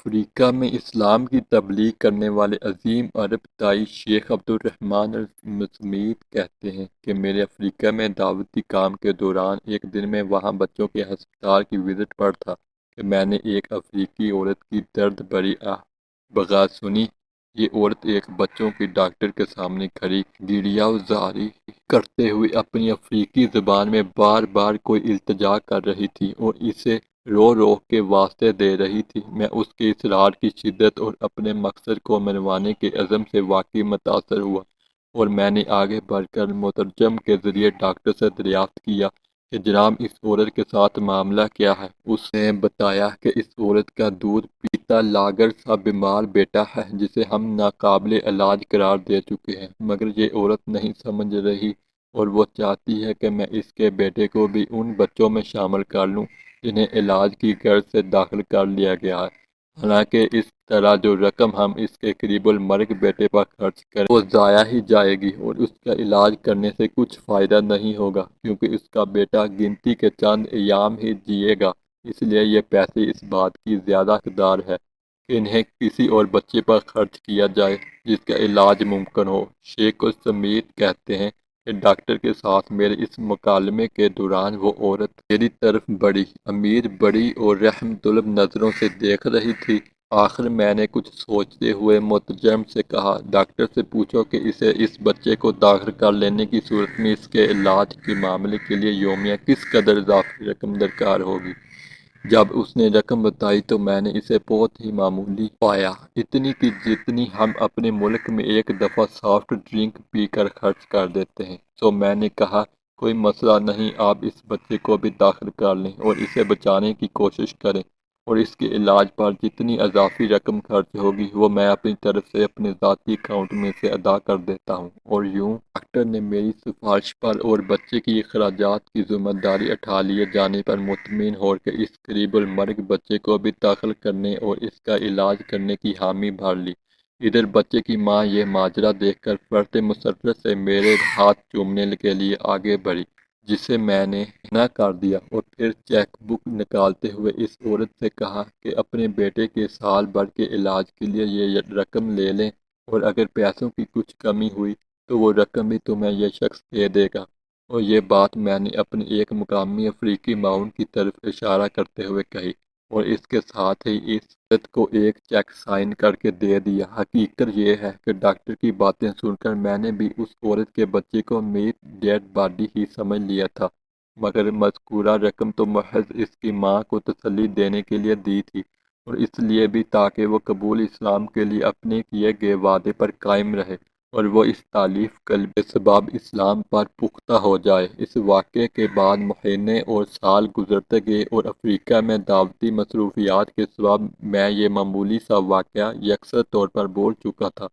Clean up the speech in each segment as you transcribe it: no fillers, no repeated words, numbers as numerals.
افریقہ میں اسلام کی تبلیغ کرنے والے عظیم عرب داعی شیخ عبدالرحمن المسمید کہتے ہیں کہ میرے افریقہ میں دعوتی کام کے دوران ایک دن میں وہاں بچوں کے ہسپتال کی وزٹ پر تھا کہ میں نے ایک افریقی عورت کی درد بھری آہ بگا سنی۔ یہ عورت ایک بچوں کی ڈاکٹر کے سامنے کھڑی گریہ زاری کرتے ہوئے اپنی افریقی زبان میں بار بار کوئی التجا کر رہی تھی اور اسے رو رو کے واسطے دے رہی تھی۔ میں اس کے اصرار کی شدت اور اپنے مقصد کو منوانے کے عزم سے واقعی متاثر ہوا، اور میں نے آگے بڑھ کر مترجم کے ذریعے ڈاکٹر سے دریافت کیا کہ جناب اس عورت کے ساتھ معاملہ کیا ہے۔ اس نے بتایا کہ اس عورت کا دودھ پیتا لاغر سا بیمار بیٹا ہے جسے ہم ناقابل علاج قرار دے چکے ہیں، مگر یہ عورت نہیں سمجھ رہی اور وہ چاہتی ہے کہ میں اس کے بیٹے کو بھی ان بچوں میں شامل کر لوں جنہیں علاج کی غرض سے داخل کر لیا گیا ہے، حالانکہ اس طرح جو رقم ہم اس کے قریب المرگ بیٹے پر خرچ کریں وہ ضائع ہی جائے گی اور اس کا علاج کرنے سے کچھ فائدہ نہیں ہوگا، کیونکہ اس کا بیٹا گنتی کے چند ایام ہی جیے گا۔ اس لیے یہ پیسے اس بات کی زیادہ حقدار ہے کہ انہیں کسی اور بچے پر خرچ کیا جائے جس کا علاج ممکن ہو۔ شیخ السمید کہتے ہیں کہ ڈاکٹر کے ساتھ میرے اس مکالمے کے دوران وہ عورت میری طرف بڑی امیر بڑی اور رحم طلب نظروں سے دیکھ رہی تھی۔ آخر میں نے کچھ سوچتے ہوئے مترجم سے کہا، ڈاکٹر سے پوچھو کہ اسے اس بچے کو داخل کر لینے کی صورت میں اس کے علاج کے معاملے کے لیے یومیہ کس قدر اضافی رقم درکار ہوگی۔ جب اس نے رقم بتائی تو میں نے اسے بہت ہی معمولی پایا، اتنی کہ جتنی ہم اپنے ملک میں ایک دفعہ سافٹ ڈرنک پی کر خرچ کر دیتے ہیں۔ تو میں نے کہا، کوئی مسئلہ نہیں، آپ اس بچے کو بھی داخل کر لیں اور اسے بچانے کی کوشش کریں، اور اس کے علاج پر جتنی اضافی رقم خرچ ہوگی وہ میں اپنی طرف سے اپنے ذاتی اکاؤنٹ میں سے ادا کر دیتا ہوں۔ اور یوں ڈاکٹر نے میری سفارش پر اور بچے کی اخراجات کی ذمہ داری اٹھا لیے جانے پر مطمئن ہو کر اس قریب المرگ بچے کو بھی داخل کرنے اور اس کا علاج کرنے کی حامی بھر لی۔ ادھر بچے کی ماں یہ ماجرا دیکھ کر فرط مسرت سے میرے ہاتھ چومنے کے لیے آگے بڑھی، جسے میں نے منع کر دیا، اور پھر چیک بک نکالتے ہوئے اس عورت سے کہا کہ اپنے بیٹے کے سال بھر کے علاج کے لیے یہ رقم لے لیں، اور اگر پیسوں کی کچھ کمی ہوئی تو وہ رقم بھی تمہیں یہ شخص دے دے گا۔ اور یہ بات میں نے اپنی ایک مقامی افریقی معاون کی طرف اشارہ کرتے ہوئے کہی، اور اس کے ساتھ ہی اس عورت کو ایک چیک سائن کر کے دے دیا۔ حقیقت یہ ہے کہ ڈاکٹر کی باتیں سن کر میں نے بھی اس عورت کے بچے کو میری ڈیڈ باڈی ہی سمجھ لیا تھا، مگر مذکورہ رقم تو محض اس کی ماں کو تسلی دینے کے لیے دی تھی، اور اس لیے بھی تاکہ وہ قبول اسلام کے لیے اپنے کیے گئے وعدے پر قائم رہے اور وہ اس تالیف قلب کے سبب اسلام پر پختہ ہو جائے۔ اس واقعے کے بعد مہینے اور سال گزرتے گئے اور افریقہ میں دعوتی مصروفیات کے سبب میں یہ معمولی سا واقعہ یکسر طور پر بھول چکا تھا،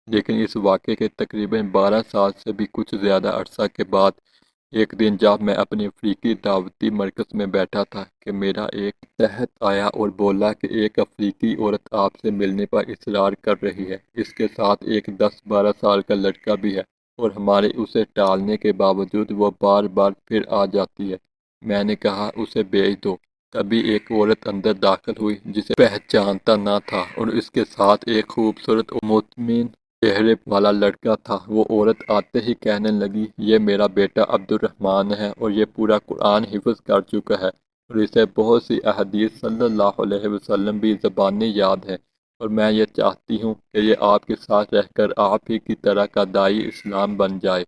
لیکن اس واقعے کے تقریباً 12 سال سے بھی کچھ زیادہ عرصہ کے بعد ایک دن جب میں اپنے افریقی دعوتی مرکز میں بیٹھا تھا کہ میرا ایک ماتحت آیا اور بولا کہ ایک افریقی عورت آپ سے ملنے پر اصرار کر رہی ہے، اس کے ساتھ ایک 10-12 سال کا لڑکا بھی ہے، اور ہمارے اسے ٹالنے کے باوجود وہ بار بار پھر آ جاتی ہے۔ میں نے کہا، اسے بھیج دو۔ تبھی ایک عورت اندر داخل ہوئی جسے پہچانتا نہ تھا، اور اس کے ساتھ ایک خوبصورت اور مطمئن چہرے والا لڑکا تھا۔ وہ عورت آتے ہی کہنے لگی، یہ میرا بیٹا عبدالرحمن ہے، اور یہ پورا قرآن حفظ کر چکا ہے، اور اسے بہت سی احادیث صلی اللہ علیہ وسلم بھی زبانی یاد ہے، اور میں یہ چاہتی ہوں کہ یہ آپ کے ساتھ رہ کر آپ ہی کی طرح کا داعی اسلام بن جائے۔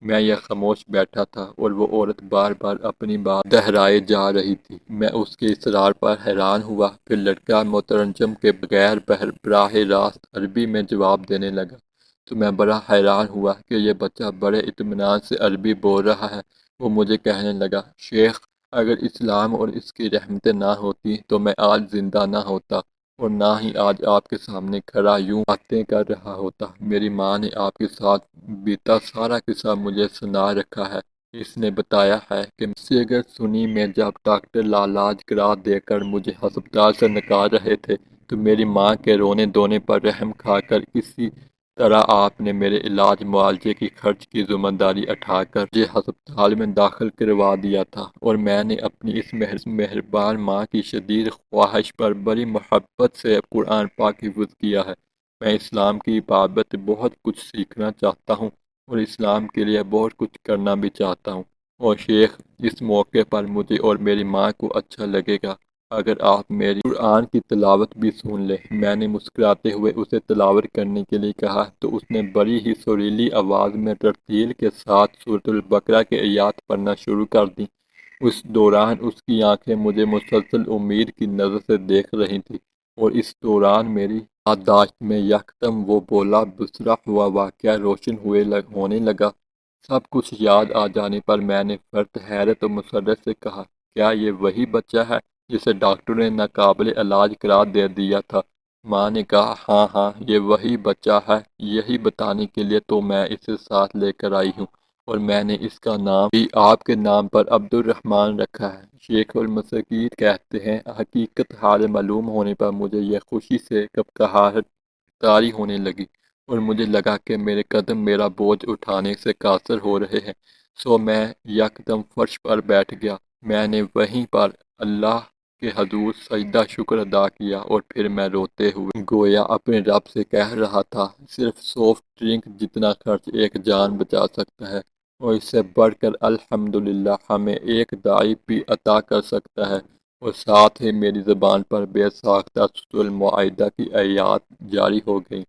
میں یہ خاموش بیٹھا تھا اور وہ عورت بار بار اپنی بات دہرائے جا رہی تھی۔ میں اس کے اصرار پر حیران ہوا، پھر لڑکا مترجم کے بغیر براہ راست عربی میں جواب دینے لگا، تو میں بڑا حیران ہوا کہ یہ بچہ بڑے اطمینان سے عربی بول رہا ہے۔ وہ مجھے کہنے لگا، شیخ، اگر اسلام اور اس کی رحمتیں نہ ہوتی تو میں آج زندہ نہ ہوتا، اور نہ ہی آج آپ کے سامنے کھڑا یوں باتیں کر رہا ہوتا۔ میری ماں نے آپ کے ساتھ بیتا سارا قصہ مجھے سنا رکھا ہے۔ اس نے بتایا ہے کہ سیگر سنی میں جب ڈاکٹر لاعلاج قرار دے کر مجھے ہسپتال سے نکال رہے تھے تو میری ماں کے رونے دھونے پر رحم کھا کر کسی طرح آپ نے میرے علاج معالجے کی خرچ کی ذمہ داری اٹھا کر مجھے ہسپتال میں داخل کروا دیا تھا، اور میں نے اپنی اس مہربان ماں کی شدید خواہش پر بڑی محبت سے قرآن پاک حفظ کیا ہے۔ میں اسلام کی بابت بہت کچھ سیکھنا چاہتا ہوں اور اسلام کے لیے بہت کچھ کرنا بھی چاہتا ہوں، اور شیخ، اس موقع پر مجھے اور میری ماں کو اچھا لگے گا اگر آپ میری قرآن کی تلاوت بھی سن لیں۔ میں نے مسکراتے ہوئے اسے تلاوت کرنے کے لیے کہا تو اس نے بڑی ہی سریلی آواز میں ترتیل کے ساتھ سورۃ البقرہ کے آیات پڑھنا شروع کر دیں۔ اس دوران اس کی آنکھیں مجھے مسلسل امید کی نظر سے دیکھ رہی تھیں، اور اس دوران میری یادداشت میں یکدم وہ بولا بسرا ہوا واقعہ روشن ہونے لگا۔ سب کچھ یاد آ جانے پر میں نے فرت حیرت و مسرت سے کہا، کیا یہ وہی بچہ ہے جسے ڈاکٹر نے ناقابل علاج قرار دے دیا تھا؟ ماں نے کہا، ہاں ہاں، یہ وہی بچہ ہے۔ یہی بتانے کے لیے تو میں اسے ساتھ لے کر آئی ہوں، اور میں نے اس کا نام بھی آپ کے نام پر عبد الرحمن رکھا ہے۔ شیخ المساکین کہتے ہیں، حقیقت حال معلوم ہونے پر مجھے یہ خوشی سے کپکہار طاری ہونے لگی، اور مجھے لگا کہ میرے قدم میرا بوجھ اٹھانے سے قاصر ہو رہے ہیں، سو میں یکدم فرش پر بیٹھ گیا۔ میں نے وہیں پر اللہ کے حضور سجدہ شکر ادا کیا، اور پھر میں روتے ہوئے گویا اپنے رب سے کہہ رہا تھا، صرف سافٹ ڈرنک جتنا خرچ ایک جان بچا سکتا ہے، اور اس سے بڑھ کر الحمدللہ ہمیں ایک داعی بھی عطا کر سکتا ہے۔ اور ساتھ ہی میری زبان پر بے ساختہ سورۃ المائدہ کی آیات جاری ہو گئیں۔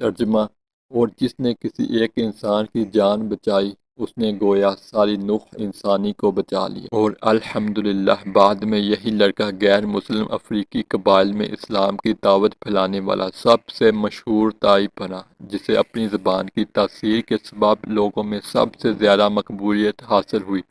ترجمہ: اور جس نے کسی ایک انسان کی جان بچائی، اس نے گویا ساری نوح انسانی کو بچا لیا۔ اور الحمدللہ بعد میں یہی لڑکا غیر مسلم افریقی قبائل میں اسلام کی دعوت پھیلانے والا سب سے مشہور داعی بنا، جسے اپنی زبان کی تاثیر کے سبب لوگوں میں سب سے زیادہ مقبولیت حاصل ہوئی۔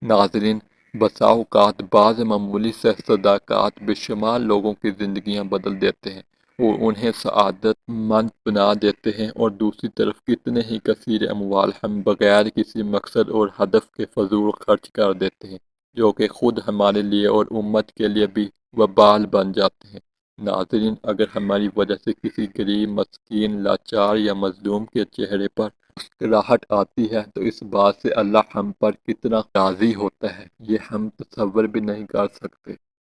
ناظرین، بسا اوقات بعض معمولی سے صدقات بے شمار لوگوں کی زندگیاں بدل دیتے ہیں اور انہیں سعادت مند بنا دیتے ہیں، اور دوسری طرف کتنے ہی کثیر اموال ہم بغیر کسی مقصد اور ہدف کے فضول خرچ کر دیتے ہیں، جو کہ خود ہمارے لیے اور امت کے لیے بھی وبال بن جاتے ہیں۔ ناظرین، اگر ہماری وجہ سے کسی غریب، مسکین، لاچار یا مظلوم کے چہرے پر مسکراہٹ آتی ہے تو اس بات سے اللہ ہم پر کتنا راضی ہوتا ہے، یہ ہم تصور بھی نہیں کر سکتے۔